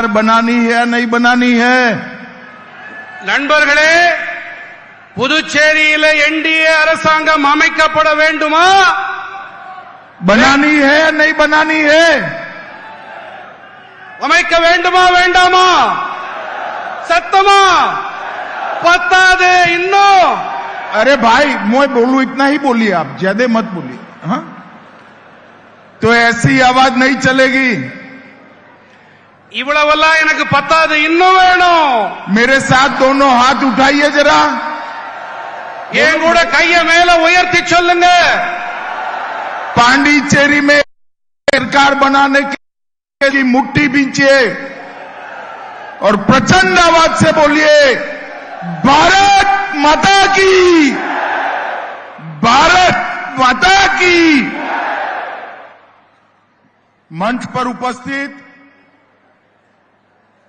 बनानी है या नहीं बनानी है? நண்பர்களே, புதுச்சேரியில என்டிஏ அரசாங்கம் அமைக்கப்பட வேண்டுமா? बनानी है या नहीं बनानी है? அமைக்க வேண்டுமா வேண்டாமா? சத்தமா? பத்தாது இன்னும்? अरे भाई मैं बोलूं इतना ही बोलिए, आप ज्यादा मत बोलिए। हाँ, तो ऐसी आवाज नहीं चलेगी। இவ்வளவெல்லாம் எனக்கு பத்தாது இன்னும் வேணும்। मेरे साथ दोनों हाथ उठाइए जरा, என் கூட கையை மேல உயர்த்தி சொல்லுங்க। पांडिचेरी में सरकार बनाने की मुट्ठी बींचिए और प्रचंड आवाज से बोलिए, भारत माता की, भारत माता की। मंच पर उपस्थित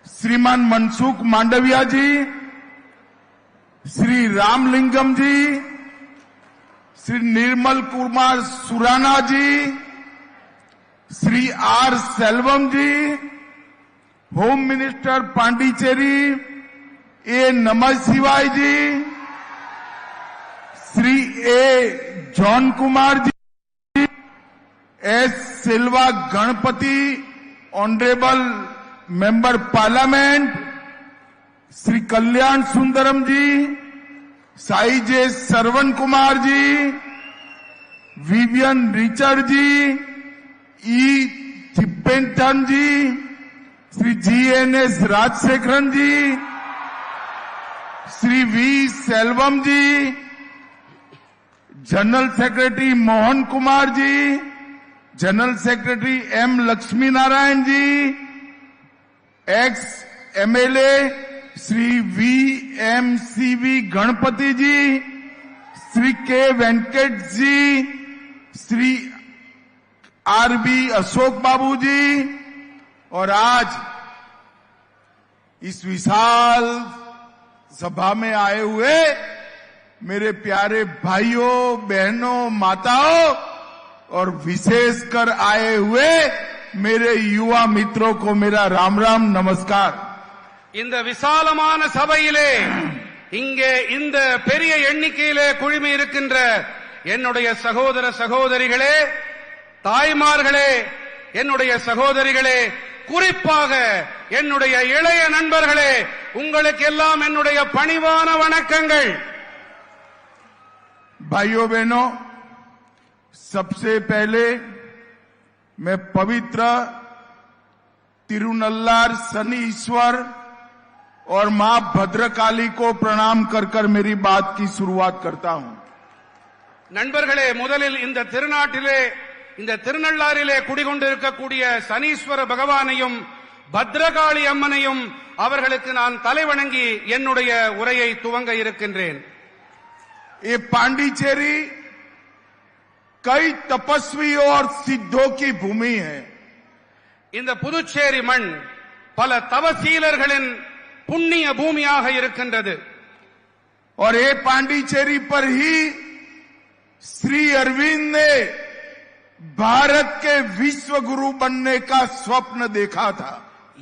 श्रीमान Mansukh Mandaviya ji, Shri Ramalingam ji, Shri Nirmal Kumar Surana ji, Shri R Selvam ji, home minister Pondicherry A Namassivayam ji, Shri A John Kumar ji, S Selvaganapathy honourable member parliament, Shri Kalyana Sundaram ji, Sai J Saravana Kumar ji, Vivian Richard ji, E Theeppainthan ji, Shri GNS Rajasekaran ji, Shri V Selvam ji, general secretary Mohan Kumar ji, general secretary M Lakshmi Narayan ji, ex MLA Shri V M CV Ganapathy ji, Shri K Venkat ji, Shri RB Ashok Babu ji, और आज इस विशाल सभा में आए हुए मेरे प्यारे भाइयों बहनों माताओं और विशेषकर आए हुए मेरे युवा मित्रों को मेरा राम राम नमस्कार। இந்த விசாலமான சபையிலே இங்கே இந்த பெரிய எண்ணிக்கையிலே குழுமி இருக்கின்ற என்னுடைய சகோதர சகோதரிகளே, தாய்மார்களே, என்னுடைய சகோதரிகளே, குறிப்பாக என்னுடைய இளைய நண்பர்களே, உங்களுக்கு எல்லாம் என்னுடைய பணிவான வணக்கங்கள்। भाइयों बहनों, सबसे पहले मैं पवित्र तिरुनल्लार शनि ईश्वर और मां भद्रकाली को प्रणाम कर कर मेरी बात की शुरुआत करता हूं। நண்பர்களே, முதலில் இந்த திருநாட்டிலே இந்த திருநள்ளாறிலே குடிகொண்டிருக்கக்கூடிய சனீஸ்வர பகவானையும் பத்ரகாளி அம்மனையும் அவர்களுக்கு நான் தலைவணங்கி என்னுடைய உரையை துவங்க இருக்கின்றேன்। ये पांडिचेरी कई तपस्वियों और सिद्धों की भूमि है। இந்த புதுச்சேரி மண் பல தவசீலர்களின் புண்ணிய பூமியாக இருக்கின்றது। और ये पांडिचेरी पर ही श्री अरविंद ने भारत के विश्व गुरु बनने का स्वप्न देखा था।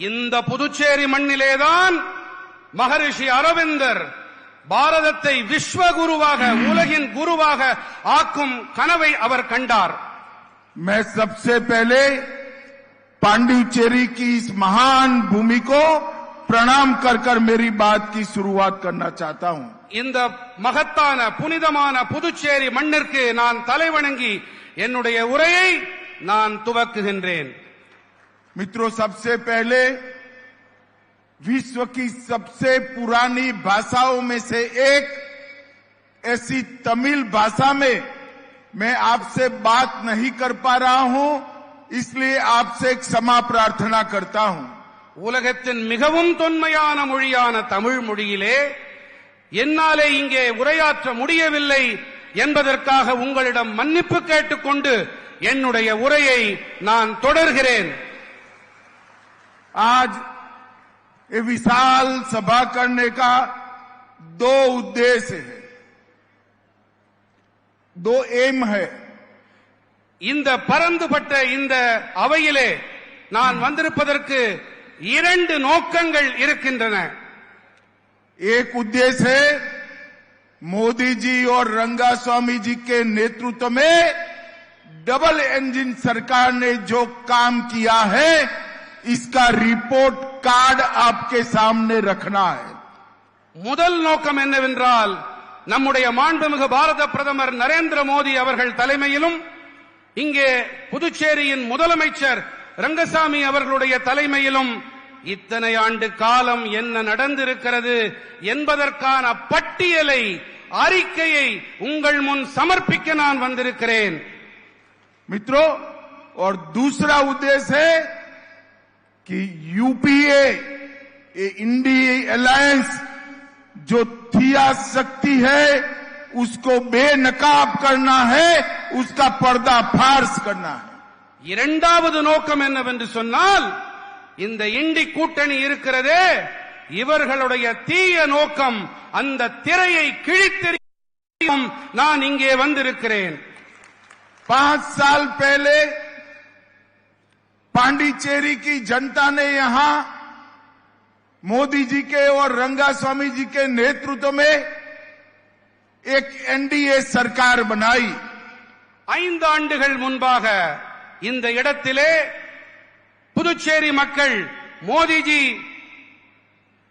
இந்த புதுச்சேரி மண்ணிலேதான் மகரிஷி அரவிந்தர் பாரதத்தை விஸ்வகுருவாக உலகின் குருவாக ஆக்கும் கனவை அவர் கண்டார்। मैं सबसे पहले पांडिचेरी की इस महान भूमि को प्रणाम कर कर मेरी बात की शुरुआत करना चाहता हूं। இந்த மகத்தான புனிதமான புதுச்சேரி மண்ணிற்கு நான் தலைவணங்கி என்னுடைய உரையை நான் துவக்குகின்றேன்। मित्रों, सबसे पहले विश्व की सबसे पुरानी भाषाओं में से एक ऐसी तमिल भाषा में मैं आपसे बात नहीं कर पा रहा हूं, इसलिए आपसे एक क्षमा प्रार्थना करता हूं। உலகத்தின் மிகவும் தொன்மையான மொழியான தமிழ் மொழியிலே என்னாலே இங்கே உரையாற்ற முடியவில்லை என்பதற்காக உங்களிடம் மன்னிப்பு கேட்டுக்கொண்டு என்னுடைய உரையை நான் தொடர்கிறேன்। आज ये विशाल सभा करने का दो उद्देश्य है, दो एम है। இந்த பரந்துபட்ட இந்த அவையிலே நான் வந்திருப்பதற்கு இரண்டு நோக்கங்கள் இருக்கின்றன. एक उद्देश्य है मोदी जी और रंगास्वामी जी के नेतृत्व में डबल इंजन सरकार ने जो काम किया है इसका रिपोर्ट कार्ड आपके सामने रखना है. முதல் நோக்கம் என்னவென்றால் நம்முடைய மாண்புமிகு பாரத பிரதமர் நரேந்திர மோடி அவர்கள் தலைமையிலும் இங்கே புதுச்சேரியின் முதலமைச்சர் ரங்கசாமி அவர்களுடைய தலைமையிலும் இத்தனை ஆண்டு காலம் என்ன நடந்திருக்கிறது என்பதற்கான பட்டியலை அறிக்கையை உங்கள் முன் சமர்ப்பிக்க நான் வந்திருக்கிறேன். मित्रों, और दूसरा उद्देश्य है कि यूपीए इंडिया अलायंस जो थिया शक्ति है उसको बेनकाब करना है, उसका पर्दाफाश करना है. இரண்டாவது நோக்கம் என்னவென்று சொன்னால் இந்த இண்டி கூட்டணி இருக்கிறதே இவர்களுடைய தீய நோக்கம் அந்த திரையை கிழித்தெறியும் நான் இங்கே வந்திருக்கிறேன். 5 साल पहले पांडिचेरी की जनता ने यहां मोदी जी के और रंगास्वामी जी के नेतृत्व में एक एनडीए सरकार बनाई. 5 ஆண்டுகள் முன்பாக இந்த இடத்திலே புதுச்சேரி மக்கள் மோடிஜி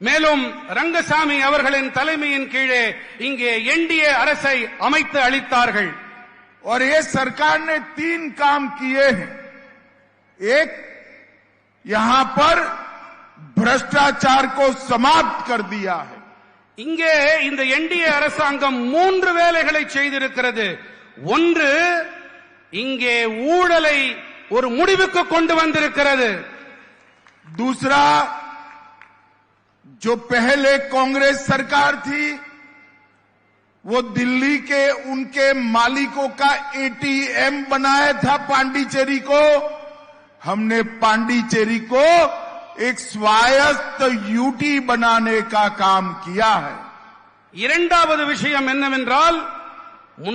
மேலும் ரங்கசாமி அவர்களின் தலைமையின் கீழே இங்கே என்டிஏ அரசை அமைத்து அளித்தார்கள். और ये सरकार ने 3 काम किए हैं. एक, यहां पर भ्रष्टाचार को समाप्त कर दिया है. இங்கே இந்த என்டிஏ அரசாங்கம் 3 வேலைகளை செய்திருக்கிறது. ஒன்று, இங்கே ஊழலை ஒரு முடிவுக்கு கொண்டு வந்திருக்கிறது. दूसरा, जो पहले कांग्रेस सरकार थी वो दिल्ली के उनके मालिकों का एटीएम बनाया था पांडिचेरी को. हमने पांडिचेरी को एक स्वायत्त यूटी बनाने का काम किया है. இரண்டாவது விஷயம் என்னவென்றால்